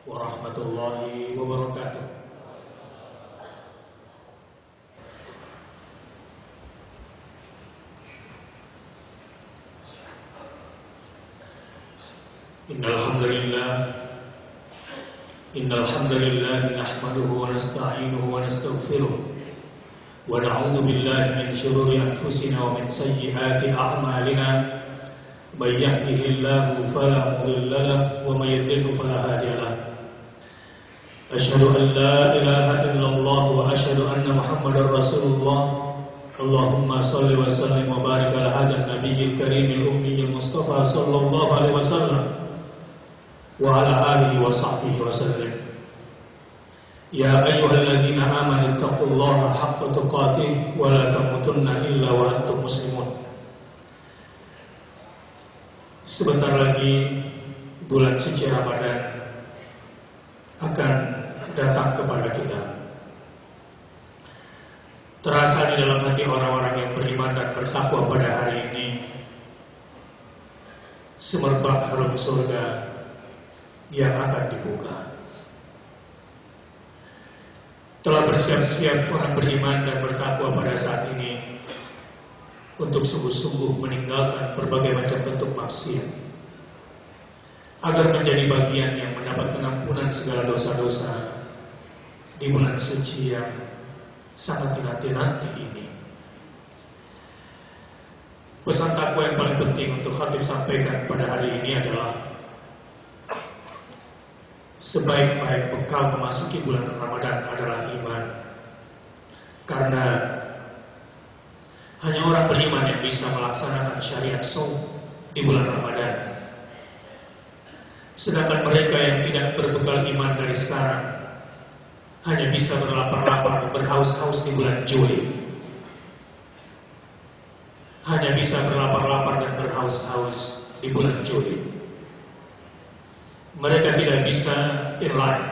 warahmatullahi wabarakatuh. Innal hamdalillah nahmaduhu wa nasta'inuhu wa nastaghfiruh wa na'udzu billahi min shururi anfusina wa min sayyiati a'malina. May yahdihillahu fala mudilla lahu wa may yudlil fala hadiya lahu. Asyhadu an la ilaha illallah wa asyhadu anna Muhammadar Rasulullah. Allahumma shalli wa sallim wa barik ala hadan nabiyil karimil ummiyil mustafa sallallahu alaihi wasallam wa ala alihi wa sahbihi wa sallam. Ya ayyuhalladzina amanu taqullaha haqqa tuqatih wa la tamutunna illa wa antum muslimun. Sebentar lagi bulan suci Ramadan akan datang kepada kita. Terasa di dalam hati orang-orang yang beriman dan bertakwa pada hari ini semerbak harum surga yang akan dibuka. Telah bersiap-siap orang beriman dan bertakwa pada saat ini untuk sungguh-sungguh meninggalkan berbagai macam bentuk maksiat, agar menjadi bagian yang mendapat pengampunan segala dosa-dosa di bulan suci yang sangat dinanti-nanti ini. Pesan takwa yang paling penting untuk khatib sampaikan pada hari ini adalah sebaik-baik bekal memasuki bulan Ramadan adalah iman. Karena hanya orang beriman yang bisa melaksanakan syariat shaum di bulan Ramadan. Sedangkan mereka yang tidak berbekal iman dari sekarang hanya bisa berlapar-lapar, berhaus-haus di bulan Juli. Hanya bisa berlapar-lapar dan berhaus-haus di bulan Juli. Mereka tidak bisa inline,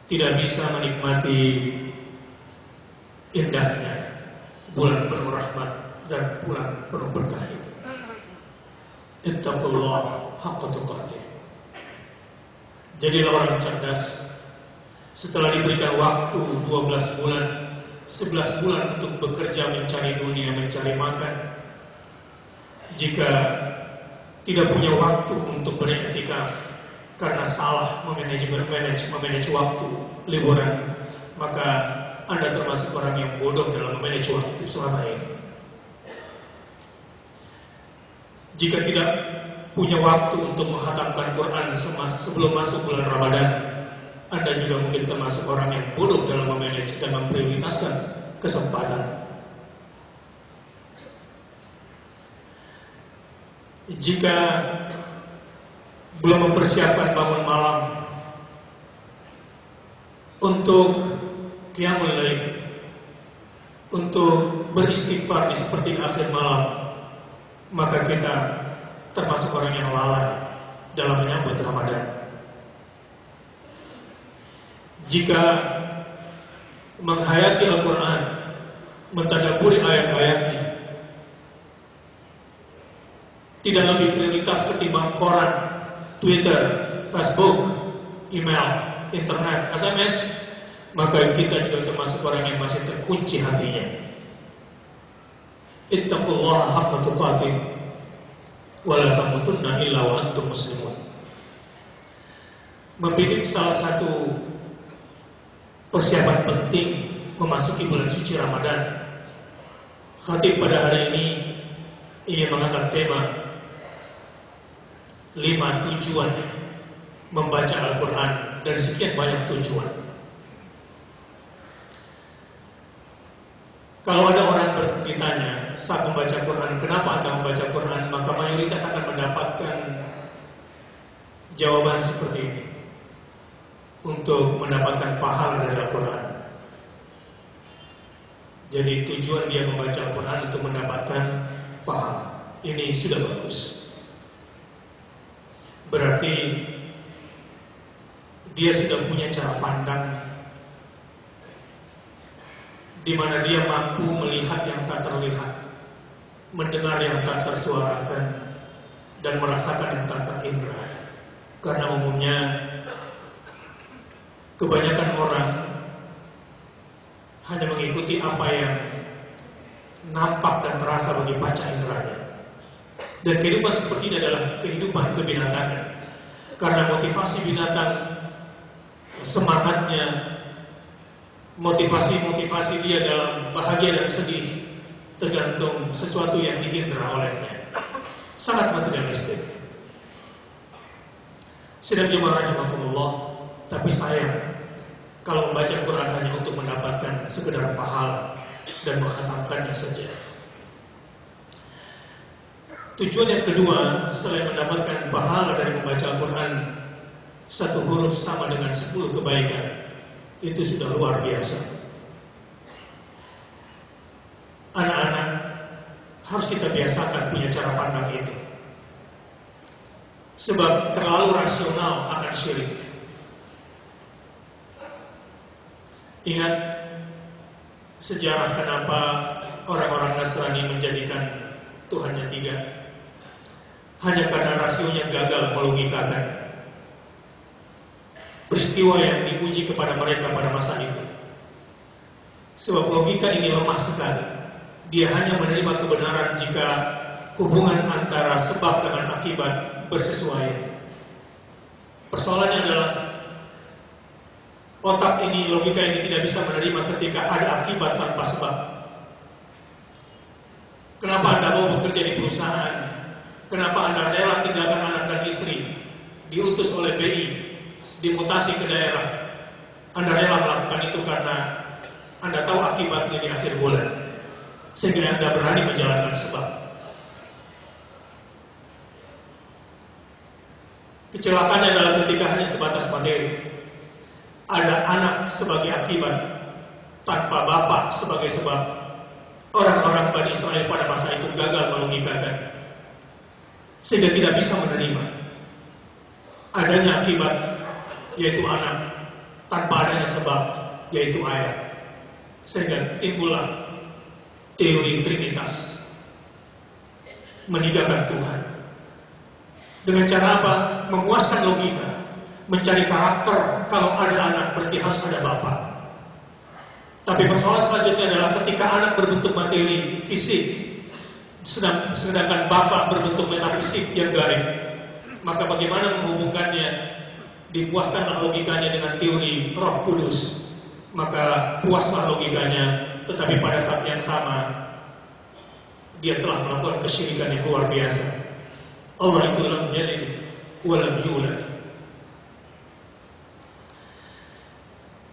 tidak bisa menikmati indahnya bulan penuh rahmat dan bulan penuh berkah itu. Ittaqullah haqqa tuqatih. Jadilah orang cerdas. Setelah diberikan waktu 12 bulan, 11 bulan untuk bekerja mencari dunia, mencari makan, jika tidak punya waktu untuk beriktikaf karena salah memanage waktu liburan, maka Anda termasuk orang yang bodoh dalam memanage waktu selama ini. Jika tidak punya waktu untuk menghatamkan Quran sebelum masuk bulan Ramadan, Anda juga mungkin termasuk orang yang bodoh dalam memanage dan memprioritaskan kesempatan. Jika belum mempersiapkan bangun malam untuk qiyamul lail, untuk beristighfar di sepertiga akhir malam, maka kita termasuk orang yang lalai dalam menyambut Ramadan. Jika menghayati Al-Quran, mentadabburi ayat-ayatnya, tidak lebih prioritas ketimbang koran, Twitter, Facebook, email, internet, SMS, maka kita juga termasuk orang yang masih terkunci hatinya. Ittaqullaha haqqa tuqatih wa la tamutunna illa wa antum muslimun. Membidik salah satu persiapan penting memasuki bulan suci Ramadan. Khatib pada hari ini ingin mengangkat tema 5 tujuan membaca Al-Quran dari sekian banyak tujuan. Kalau ada orang ditanya saat membaca Quran, kenapa Anda membaca Quran? Maka mayoritas akan mendapatkan jawaban seperti ini. Untuk mendapatkan pahala dari Al-Quran. Jadi tujuan dia membaca Al-Quran untuk mendapatkan pahala. Ini sudah bagus. Berarti dia sudah punya cara pandang di mana dia mampu melihat yang tak terlihat, mendengar yang tak tersuarakan, dan merasakan yang tak terindra. Karena umumnya kebanyakan orang hanya mengikuti apa yang nampak dan terasa bagi panca inderanya. Dan kehidupan seperti ini adalah kehidupan kebinatangan. Karena motivasi binatang, semangatnya, motivasi dia dalam bahagia dan sedih tergantung sesuatu yang diindra olehnya. Sangat materialistik. Sedang jemaah rahimakumullah, tapi sayang kalau membaca Quran hanya untuk mendapatkan sekedar pahala dan menghatamkannya saja. Tujuan yang kedua, selain mendapatkan pahala dari membaca Al-Quran, satu huruf sama dengan 10 kebaikan, itu sudah luar biasa. Anak-anak harus kita biasakan punya cara pandang itu. Sebab terlalu rasional akan syirik. Ingat sejarah kenapa orang-orang Nasrani menjadikan Tuhannya 3. Hanya karena rasionya gagal melogikakan peristiwa yang diuji kepada mereka pada masa itu. Sebab logika ini lemah sekali. Dia hanya menerima kebenaran jika hubungan antara sebab dengan akibat bersesuaian. Persoalannya adalah otak ini, logika ini tidak bisa menerima ketika ada akibat tanpa sebab. Kenapa Anda mau bekerja di perusahaan? Kenapa Anda rela tinggalkan anak dan istri, diutus oleh BI, dimutasi ke daerah? Anda rela melakukan itu karena Anda tahu akibatnya di akhir bulan, sehingga Anda berani menjalankan sebab. Kecelakaannya adalah ketika hanya sebatas materi. Ada anak sebagai akibat, tanpa bapak sebagai sebab. Orang-orang Bani Israel pada masa itu gagal melogikakan, sehingga tidak bisa menerima adanya akibat, yaitu anak, tanpa adanya sebab, yaitu air. Sehingga timbullah teori Trinitas, meninggalkan Tuhan. Dengan cara apa? Memuaskan logika, mencari karakter. Kalau ada anak berarti harus ada bapak. Tapi persoalan selanjutnya adalah ketika anak berbentuk materi, fisik, sedangkan bapak berbentuk metafisik yang gaib, maka bagaimana menghubungkannya? Dipuaskanlah logikanya dengan teori Roh Kudus, maka puaslah logikanya, tetapi pada saat yang sama dia telah melakukan kesyirikan yang luar biasa. Allah itu lam yalid wa lam yulad.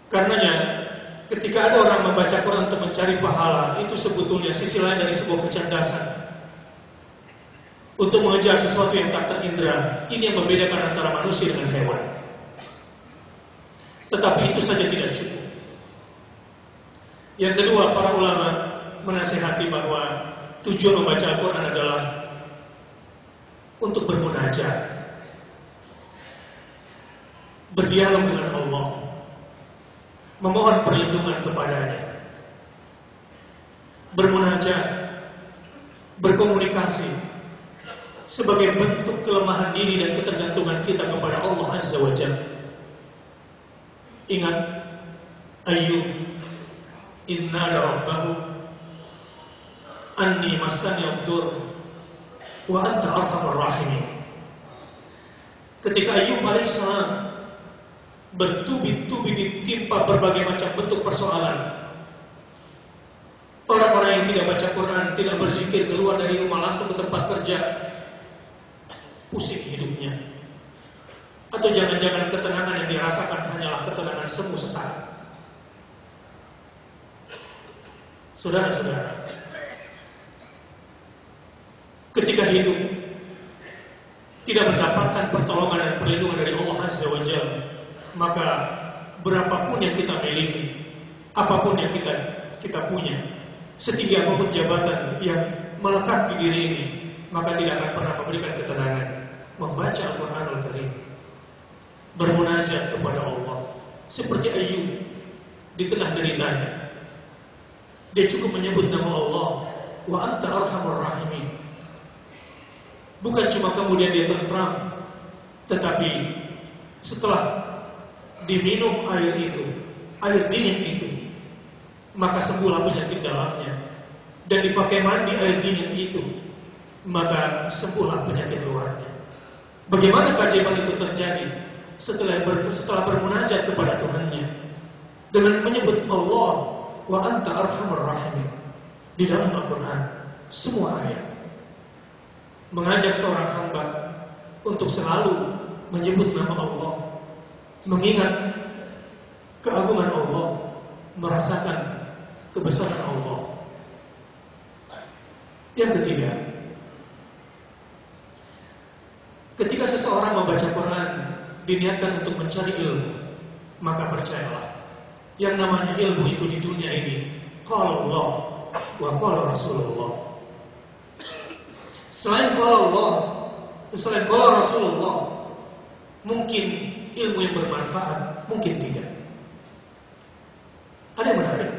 Karenanya ketika ada orang membaca Quran untuk mencari pahala, itu sebetulnya sisi lain dari sebuah kecerdasan untuk mengejar sesuatu yang tak terindra. Ini yang membedakan antara manusia dengan hewan. Tetapi itu saja tidak cukup. Yang kedua, para ulama menasihati bahwa tujuan membaca Al-Quran adalah untuk bermunajat, berdialog dengan Allah, memohon perlindungan kepadanya, bermunajat, berkomunikasi sebagai bentuk kelemahan diri dan ketergantungan kita kepada Allah Azza wa Jalla. Ingat Ayyub, inna rabbahu anni massani ad-dur wa anta arhamar rahimin. Ketika Ayyub alaihissalam bertubi-tubi ditimpa berbagai macam bentuk persoalan, orang-orang yang tidak baca Quran, tidak berzikir, keluar dari rumah langsung ke tempat kerja, pusing hidupnya. Atau jangan-jangan ketenangan yang dirasakan hanyalah ketenangan semu sesaat. Saudara-saudara, ketika hidup tidak mendapatkan pertolongan dan perlindungan dari Allah Azza wa Jalla, maka berapapun yang kita miliki, apapun yang kita punya, setinggi apapun jabatan yang melekat di diri ini, maka tidak akan pernah memberikan ketenangan. Membaca Al-Quranul Karim, bermunajat kepada Allah, seperti Ayyub di tengah deritanya, dia cukup menyebut nama Allah, wa anta arhamur rahimin. Bukan cuma kemudian dia tentram, tetapi Setelah diminum air itu, air dingin itu, maka sembuhlah penyakit dalamnya. Dan dipakai mandi air dingin itu, maka sembuhlah penyakit luarnya. Bagaimana keajaiban itu terjadi? Setelah bermunajat kepada Tuhannya dengan menyebut Allah wa anta arhamur rahimin di dalam Al-Quran, semua ayat mengajak seorang hamba untuk selalu menyebut nama Allah, mengingat keagungan Allah, merasakan kebesaran Allah. Yang ketiga, ketika seseorang membaca Quran diniatkan untuk mencari ilmu, maka percayalah, yang namanya ilmu itu di dunia ini qala Allah wa qala Rasulullah. Selain qala Allah, selain qala Rasulullah, mungkin ilmu yang bermanfaat, mungkin tidak. Ada yang menarik.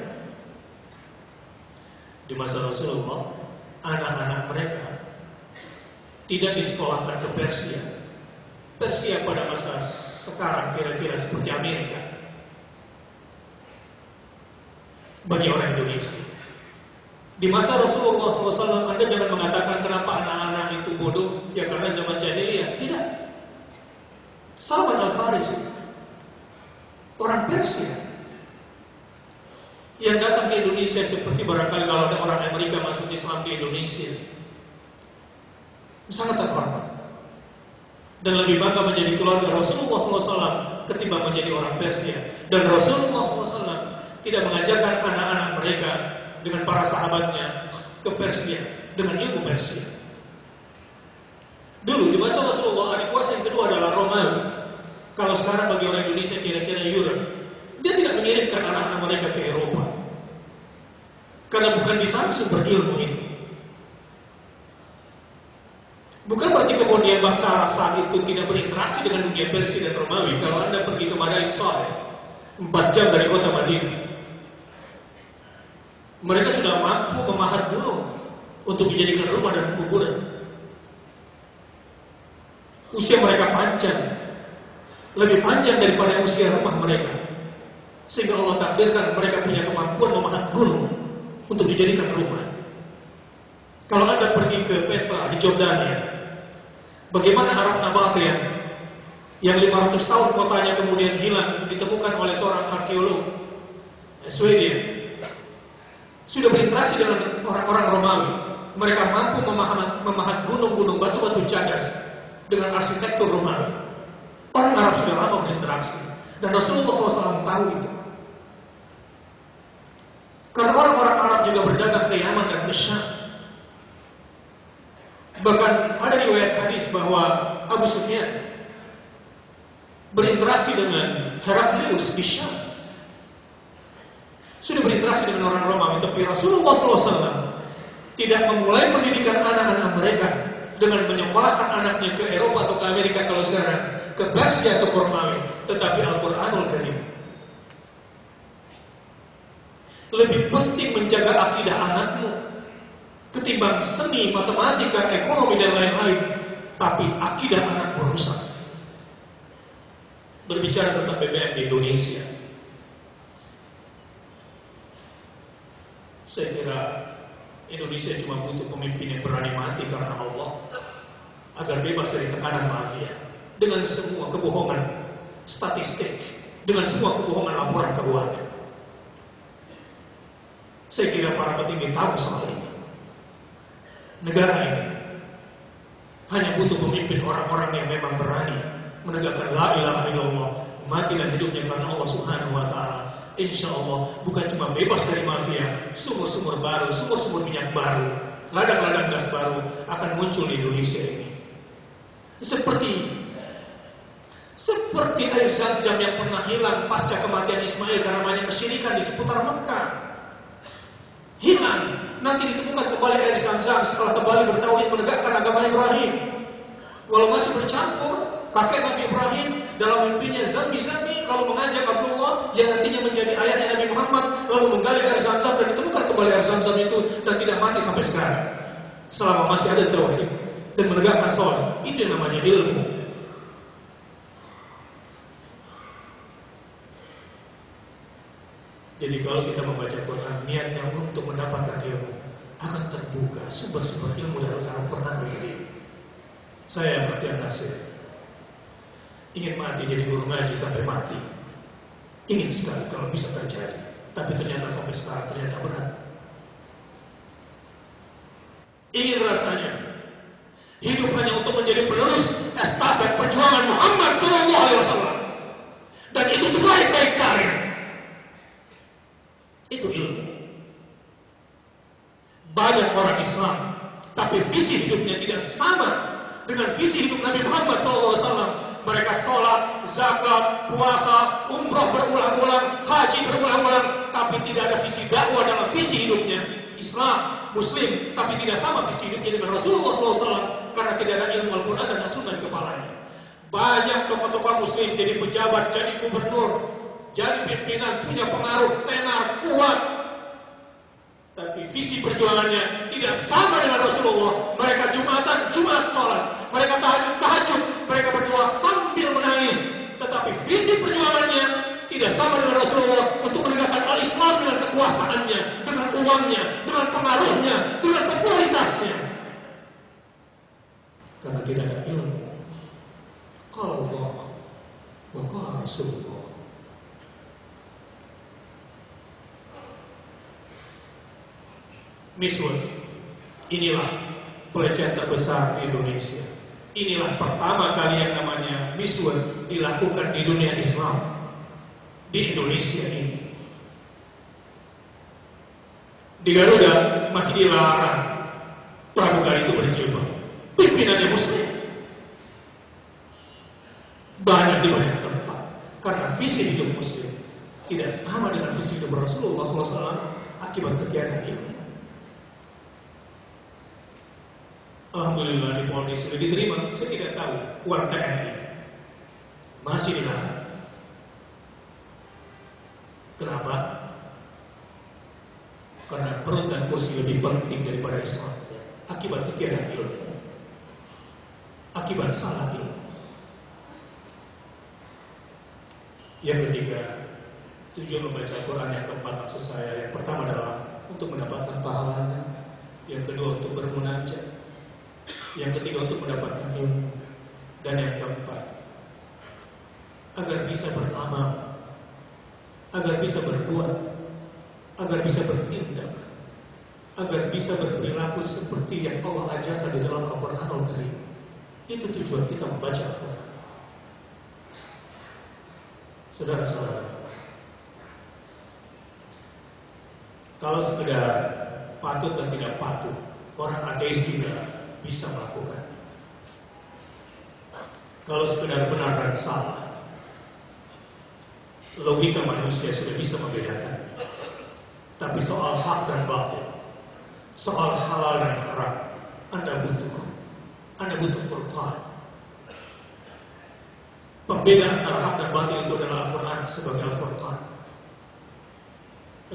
Di masa Rasulullah, anak-anak mereka tidak disekolahkan ke Persia. Persia pada masa sekarang kira-kira seperti Amerika bagi orang Indonesia. Di masa Rasulullah SAW, Anda jangan mengatakan kenapa anak-anak itu bodoh, ya karena zaman jahiliyah. Tidak. Salman Al-Farisi, orang Persia, yang datang ke Indonesia seperti barangkali kalau ada orang Amerika masuk Islam di Indonesia, sangat terhormat dan lebih bangga menjadi keluarga Rasulullah SAW ketimbang menjadi orang Persia. Dan Rasulullah SAW tidak mengajarkan anak-anak mereka dengan para sahabatnya ke Persia dengan ilmu Persia. Dulu di masa Rasulullah, adik kuasa yang kedua adalah Romawi. Kalau sekarang bagi orang Indonesia kira-kira Europe. Dia tidak mengirimkan anak-anak mereka ke Eropa, karena bukan di sana sumber ilmu itu. Bukan berarti kemudian bangsa Arab saat itu tidak berinteraksi dengan dunia Persia dan Romawi. Kalau Anda pergi ke Madain Saleh, 4 jam dari kota Madinah, mereka sudah mampu memahat gunung untuk dijadikan rumah dan kuburan. Usia mereka panjang, lebih panjang daripada usia rumah mereka, sehingga Allah takdirkan mereka punya kemampuan memahat gunung untuk dijadikan rumah. Kalau Anda pergi ke Petra di Jordania, bagaimana Arab Nabatean yang 500 tahun kotanya kemudian hilang, ditemukan oleh seorang arkeolog Swedia, sudah berinteraksi dengan orang-orang Romawi. Mereka mampu memahat gunung-gunung, batu-batu cadas dengan arsitektur Romawi. Orang Arab sudah lama berinteraksi, dan Rasulullah SAW tahu itu. Karena orang-orang Arab juga berdagang ke Yaman dan ke Syam. Bahkan ada riwayat hadis bahwa Abu Sufyan berinteraksi dengan Heraklius di Syam. Sudah berinteraksi dengan orang Romawi, tapi Rasulullah SAW tidak memulai pendidikan anak-anak mereka dengan menyekolahkan anaknya ke Eropa atau ke Amerika kalau sekarang, ke Persia atau ke Romawi, tetapi Al-Quranul Karim. Lebih penting menjaga akidah anakmu ketimbang seni, matematika, ekonomi dan lain-lain. Tapi akidah anak merusak. Berbicara tentang BBM di Indonesia, saya kira Indonesia cuma butuh pemimpin yang berani mati karena Allah, agar bebas dari tekanan mafia, dengan semua kebohongan statistik, dengan semua kebohongan laporan keuangan. Saya kira para petinggi tahu soal ini. Negara ini hanya butuh pemimpin orang-orang yang memang berani menegakkan la ilaha illallah, mati dan hidupnya karena Allah Subhanahu wa ta'ala. Insya Allah bukan cuma bebas dari mafia, sumur-sumur baru, sumur-sumur minyak baru, ladang-ladang gas baru akan muncul di Indonesia ini. Seperti air Zam-Zam yang pernah hilang pasca kematian Ismail karena banyak kesyirikan di seputar Mekah. Hilang, nanti ditemukan kembali air Zam-Zam setelah kembali bertauhid menegakkan agama Ibrahim. Walau masih bercampur, kakek Nabi Ibrahim dalam mimpinya Zambi-Zambi, lalu mengajak Abdullah yang nantinya menjadi ayahnya Nabi Muhammad, lalu menggali air Zam-Zam dan ditemukan kembali air Zam-Zam itu dan tidak mati sampai sekarang. Selama masih ada tauhid dan menegakkan sholat, itu yang namanya ilmu. Jadi kalau kita membaca Quran, niatnya untuk mendapatkan ilmu, akan terbuka sumber-sumber ilmu dari Al-Quran. Saya Bakhtiar Nasir ingin mati jadi guru ngaji sampai mati. Ingin sekali kalau bisa terjadi. Tapi ternyata sampai sekarang ternyata berat. Ingin rasanya hidup hanya untuk menjadi penerus estafet perjuangan Muhammad SAW. Dan itu sebaik-baik karir. Itu ilmu. Banyak orang Islam, tapi visi hidupnya tidak sama dengan visi hidup Nabi Muhammad SAW. Mereka sholat, zakat, puasa, umroh berulang-ulang, haji berulang-ulang, tapi tidak ada visi dakwah dalam visi hidupnya. Islam, Muslim, tapi tidak sama visi hidupnya dengan Rasulullah SAW, karena tidak ada ilmu Al-Quran dan As-Sunnah di kepalanya. Banyak tokoh-tokoh Muslim jadi pejabat, jadi gubernur, jadi pimpinan, punya pengaruh, tenar, kuat, tapi visi perjuangannya tidak sama dengan Rasulullah. Mereka Jumatan, Jumat sholat. Mereka tahajud, mereka berdoa sambil menangis. Tetapi visi perjuangannya tidak sama dengan Rasulullah untuk menegakkan al-Islam dengan kekuasaannya, dengan uangnya, dengan pengaruhnya, dengan popularitasnya. Karena tidak ada ilmu. Kalau Allah, maka Rasulullah. Miswar, inilah pelecehan terbesar di Indonesia. Inilah pertama kali yang namanya miswar dilakukan di dunia Islam, di Indonesia ini. Di Garuda masih dilarang pramugari itu berjilbab. Pimpinannya Muslim. Banyak di banyak tempat. Karena visi hidup Muslim tidak sama dengan visi hidup Rasulullah SAW akibat ketiadaan ilmu. Alhamdulillah di Polri sudah diterima. Saya tidak tahu uang TNI masih dilarang. Kenapa? Karena perut dan kursi lebih penting daripada Islam. Akibat ketiadaan ilmu, akibat salah ilmu. Yang ketiga, tujuan membaca Al-Quran yang keempat maksud saya, yang pertama adalah untuk mendapatkan pahalanya, yang kedua untuk bermunajat, yang ketiga untuk mendapatkan ilmu, dan yang keempat agar bisa beramal, agar bisa berbuat, agar bisa bertindak, agar bisa berperilaku seperti yang Allah ajarkan di dalam Al-Quranul Karim. Itu tujuan kita membaca Al-Quran. Saudara-saudara, kalau sekedar patut dan tidak patut, orang ateis juga bisa melakukan. Kalau sekedar benar dan salah, logika manusia sudah bisa membedakan. Tapi soal hak dan batil, soal halal dan haram, Anda butuh furqan. Pembeda antara hak dan batil itu adalah Al-Quran sebagai Al-Furqan.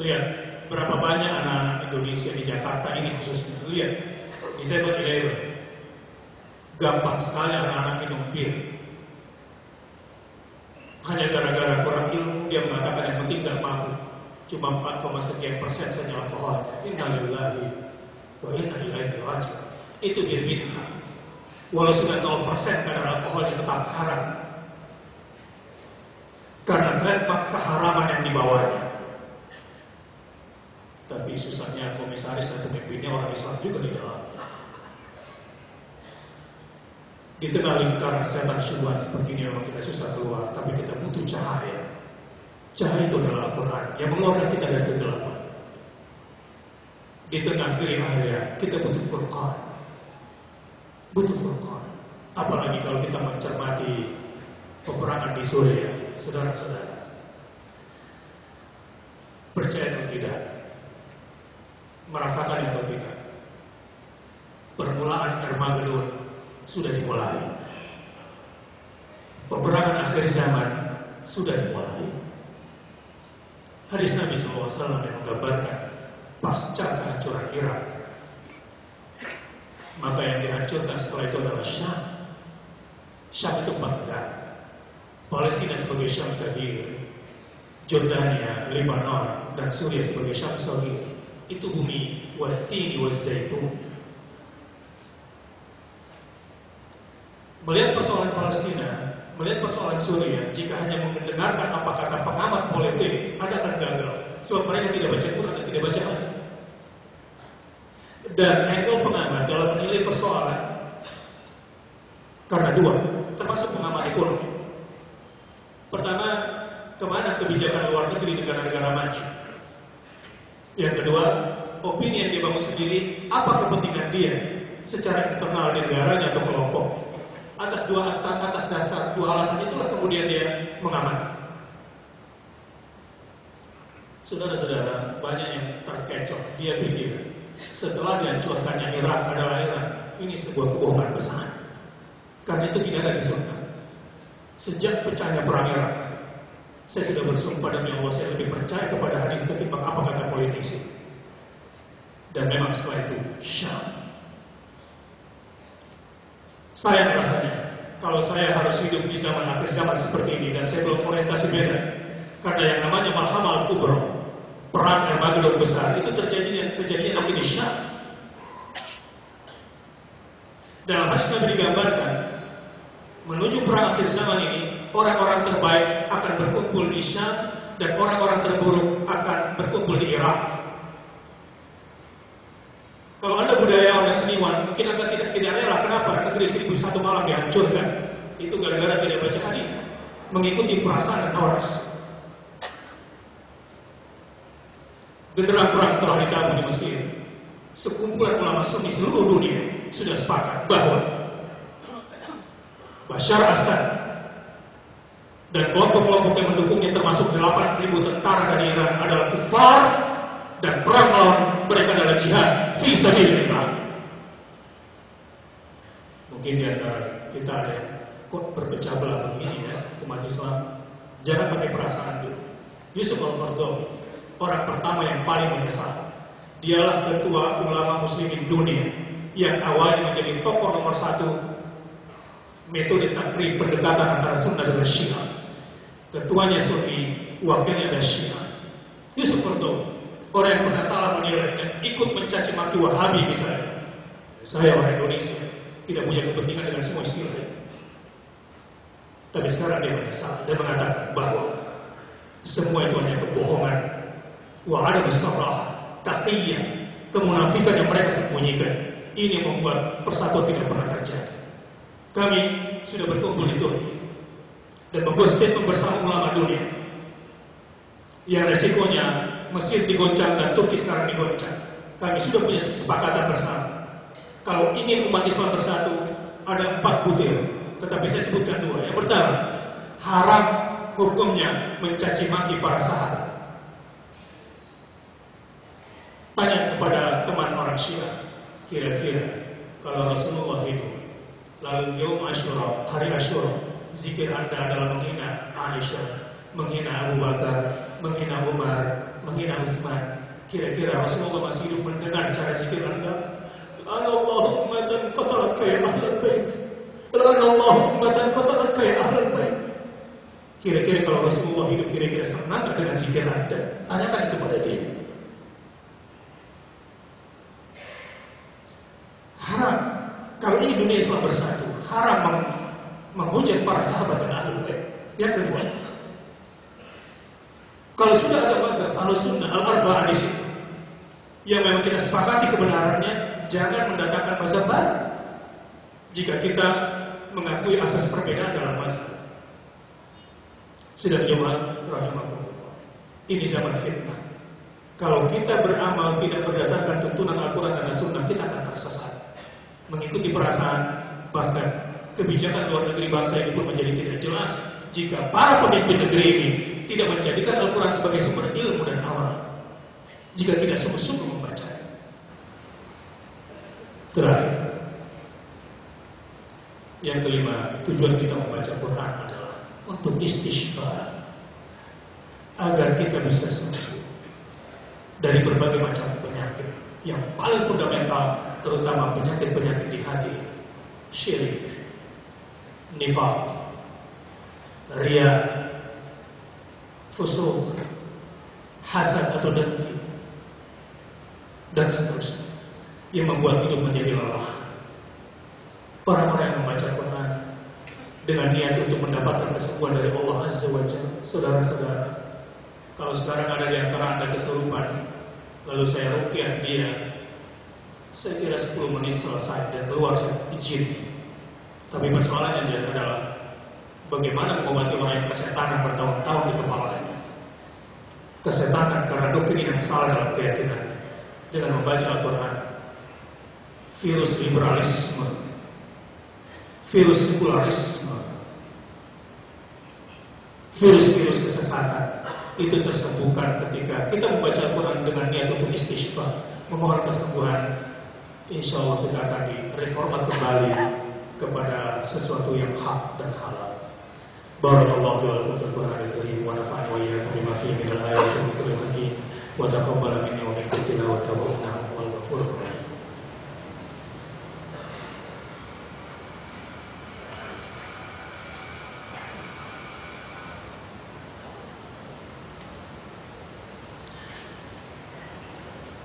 Lihat berapa banyak anak-anak Indonesia di Jakarta ini khususnya. Lihat di 7-Eleven, gampang sekali anak-anak minum bir. Hanya gara-gara kurang ilmu, dia mengatakan yang penting gak mabuk. Cuma 4,sekian% saja alkoholnya. Innalillahi wa inna ilaihi raji'un. Itu bir bintang. Walau sudah 0% kadar alkoholnya tetap haram. Karena trademark keharaman yang dibawanya. Tapi susahnya komisaris dan pemimpinnya orang Islam juga di dalamnya. Di tengah lingkaran setan syubhat seperti ini memang kita susah keluar, tapi kita butuh cahaya. Cahaya itu adalah Al-Quran yang mengeluarkan kita dari kegelapan. Di tengah kering area kita butuh furqan. Butuh furqan. Apalagi kalau kita mencermati peperangan di Suriah, saudara-saudara. Percaya atau tidak, merasakan atau tidak, permulaan Armageddon sudah dimulai. Peperangan akhir zaman sudah dimulai. Hadis Nabi SAW yang menggambarkan pasca kehancuran Irak, maka yang dihancurkan setelah itu adalah Syam. Syam itu 4 negara. Palestina sebagai Syam Kabir, Jordania, Lebanon, dan Suriah sebagai Syam Saghir. Itu bumi wat-tini waz-zaitun. Melihat persoalan Palestina, melihat persoalan Suriah, jika hanya mendengarkan apa kata pengamat politik, Anda akan gagal. Sebab mereka tidak baca Quran dan tidak baca hadis. Dan angle pengamat dalam menilai persoalan karena dua, termasuk pengamat ekonomi. Pertama, kemana kebijakan luar negeri negara-negara maju? Yang kedua, opini yang dia bangun sendiri, apa kepentingan dia secara internal di negaranya atau kelompok. Atas dasar dua alasan itulah kemudian dia mengamati. Saudara-saudara, banyak yang terkecoh. Dia pikir setelah dihancurkannya Irak adalah Iran. Ini sebuah kebohongan besar. Karena itu tidak ada di sunnah. Sejak pecahnya perang Irak, saya sudah bersumpah demi Allah, saya lebih percaya kepada hadis ketimbang apa kata politisi. Dan memang setelah itu Syam. Sayang rasanya kalau saya harus hidup di zaman akhir zaman seperti ini dan saya belum orientasi beda. Karena yang namanya Malhamah Al-Kubra, perang Armageddon besar, itu terjadinya nanti di Syam. Dalam hadis Nabi digambarkan, menuju perang akhir zaman ini, orang-orang terbaik akan berkumpul di Syam dan orang-orang terburuk akan berkumpul di Irak. Kalau Anda budayawan dan seniwan, mungkin Anda tidak rela. Kenapa? Negeri 1001 malam dihancurkan. Itu gara-gara tidak baca hadis, mengikuti perasaan dan hawa nafsu. Genderang perang telah ditabuh di Mesir. Sekumpulan ulama Sunni seluruh dunia sudah sepakat bahwa Bashar Assad dan kelompok-kelompok yang mendukungnya termasuk 8.000 tentara dari Iran adalah kufar dan perang melawan mereka adalah jihad fi sabilillah. Mungkin di antara kita ada yang kok berpecah belah begini ya, umat Islam. Jangan pakai perasaan dulu. Yusuf Al-Qaradawi, orang pertama yang paling menyesal. Dialah ketua ulama muslimin dunia yang awalnya menjadi tokoh nomor 1 metode takrib pendekatan antara Sunnah dengan Syiah. Ketuanya Sunni, wakilnya adalah Syiah. Yusuf Qaradawi, orang yang pernah salah menilai dan ikut mencaci maki Wahabi misalnya. Saya orang Indonesia, tidak punya kepentingan dengan semua istilah. Tapi sekarang dia menyesal dan mengatakan bahwa semua itu hanya kebohongan. Wa ada bisarah, taqiyah, kemunafikan yang mereka sembunyikan. Ini yang membuat persatuan tidak pernah terjadi. Kami sudah berkumpul di Turki dan membuat statement bersama ulama dunia yang resikonya Mesir digoncang dan Turki sekarang digoncang. Kami sudah punya kesepakatan bersama. Kalau ingin umat Islam bersatu, ada 4 butir, tetapi saya sebutkan 2. Yang pertama, haram hukumnya mencaci maki para sahabat. Tanya kepada teman orang Syiah, kira-kira kalau Rasulullah hidup, lalu Yaum Asyura, hari Asyura, zikir Anda adalah menghina Aisyah, menghina Abu Bakar, menghina Umar, menghina Utsman. Kira-kira Rasulullah masih hidup mendengar cara zikir Anda? La'anallahu ummatan qatalat ya ahlul bait. La'anallahu ummatan qatalat ya ahlul bait. Kira-kira kalau Rasulullah hidup, kira-kira senang enggak dengan zikir Anda? Tanyakan itu pada dia. Haram. Kalau ini dunia Islam bersatu, haram menghujat para sahabat dan ahlul bait. Yang kedua, kalau sudah ada mazhab Ahlussunnah Al-Arba'ah di situ, yang memang kita sepakati kebenarannya, jangan mendatangkan mazhab baru. Jika kita mengakui asas perbedaan dalam mazhab. Sudah jemaah rahimahullah. Ini zaman fitnah. Kalau kita beramal tidak berdasarkan tuntunan Al-Quran dan As-Sunnah, kita akan tersesat. Mengikuti perasaan, bahkan kebijakan luar negeri bangsa ini pun menjadi tidak jelas jika para pemimpin negeri ini tidak menjadikan Al-Quran sebagai sumber ilmu dan amal, jika tidak sungguh-sungguh membaca. Terakhir, yang kelima, tujuan kita membaca Quran adalah untuk istighfar, agar kita bisa sembuh dari berbagai macam penyakit yang paling fundamental, terutama penyakit-penyakit di hati, syirik, nifaq, riya, fusuq, hasad atau dengki, dan seterusnya, yang membuat hidup menjadi lelah. Orang-orang yang membaca Quran dengan niat untuk mendapatkan kesembuhan dari Allah Azza wa Jalla, saudara-saudara, kalau sekarang ada di antara Anda kesurupan, lalu saya ruqyah dia, saya kira 10 menit selesai dan keluar izin. Tapi persoalannya adalah bagaimana mengobati orang yang kesetanan bertahun-tahun di kepalanya. Kesetanan karena doktrin yang salah dalam keyakinan. Dengan membaca Al-Quran, virus liberalisme, virus sekularisme, virus-virus kesesatan itu tersembuhkan ketika kita membaca Al-Quran dengan niat untuk istighfar, memohon kesembuhan. Insya Allah kita akan direformat kembali kepada sesuatu yang hak dan halal. Barakallahu li wa lakum fil Qur'anil Karim wa nafa'ani wa iyyakum bima fihi minal ayati wa dzikril hakim wa taqabbal minni wa minkum tilawatahu innahu huwal ghafurur rahim.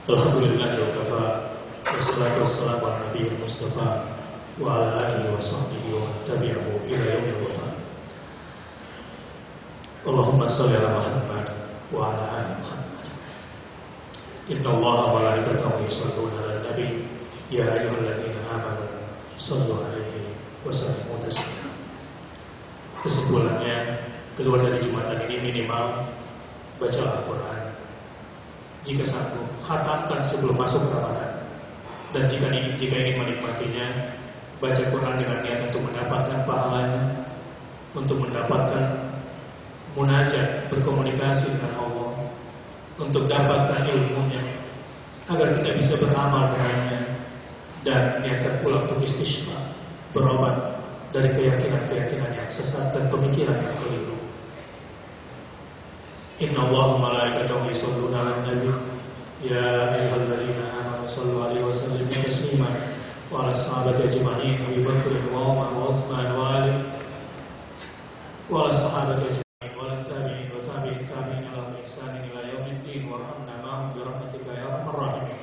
Alhamdulillah wa kafa, wassalatu wassalamu ala nabiyil mustafa wa ala alihi wa sahbihi wa man tabi'ahu ila yaumil wafa. Allahumma shalli ala Muhammad wa ala ali Muhammad. Inna Allaha wa malaikatahu yusholluna 'alan nabi ya ayyuhalladzina amanu shallu 'alaihi wa sallimu taslima. Kesimpulannya, keluar dari Jumatan ini minimal bacalah Al-Quran. Jika sanggup, khatamkan sebelum masuk Ramadan. Dan jika ingin menikmatinya, baca Quran dengan niat untuk mendapatkan pahalanya, untuk mendapatkan munajat, berkomunikasi dengan Allah, untuk dapatkan ilmunya, agar kita bisa beramal dengannya, dan niatkan pula untuk istighfar, berobat dari keyakinan-keyakinan yang sesat dan pemikiran yang keliru. Inna Allaha malaikatahu yusholluna 'alan nabi ya ayyuhalladzina amanu shallu 'alaihi wa sallimu taslima wa 'ala sahabati ajma'in Abi Bakr wa Umar wa Utsman wa Ali wa 'ala sahabati ajma'in wa 'ala tabi'in wa tabi'in tabi'in lahum bi ihsanin ila yaumiddin warhamna ma'hum bi rahmatika ya arhamar rahimin.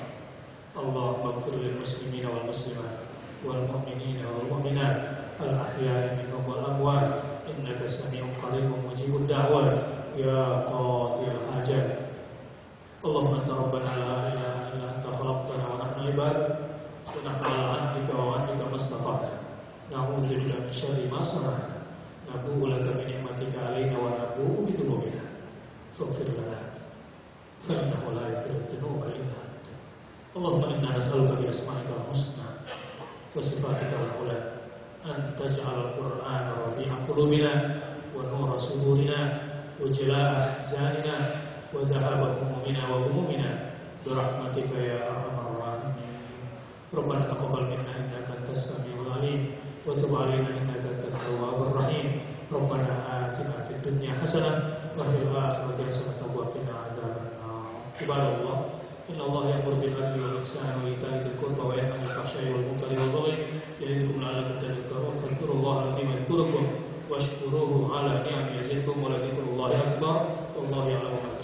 Allahumma ighfir lil muslimina wal muslimat wal mu'minina wal mu'minat al ahya'i minhum wal amwat innaka sami'un qaribun mujibud da'wat ya qadil hajat. Allahumma anta rabbana la ilaha illa anta khalaqtana wa nahnu ibaduk wa nahnu ala ahdika wa wa'dika mastata'na na'udzu bika min syarri ma sana'na nabu'u laka bi ni'matika 'alaina wa nabu'u bi dhunubina faghfir lana fa innahu la yaghfiru dhunuba illa anta. Allahumma inna nas'aluka bi asma'ika al-husna wa sifatika al-ula an taj'al al-Qur'ana rabi'a qulubina wa nura sudurina وجلاء أحزاننا وذهاب همومنا وغمومنا برحمتك يا أرحم الراحمين. ربنا تقبل منا إنك أنت السميع العليم وتب علينا إنك أنت التواب الرحيم. ربنا آتنا في الدنيا حسنة وفي الآخرة حسنة وقنا عذاب النار. عباد الله إن الله يأمر بالعدل والإحسان وإيتاء ذي القربى وينهى عن الفحشاء والمنكر والبغي يعظكم لعلكم تذكرون. فاذكروا الله العظيم يذكركم واشكروه على نعمه يزدكم ولذكر الله أكبر والله يعلم ما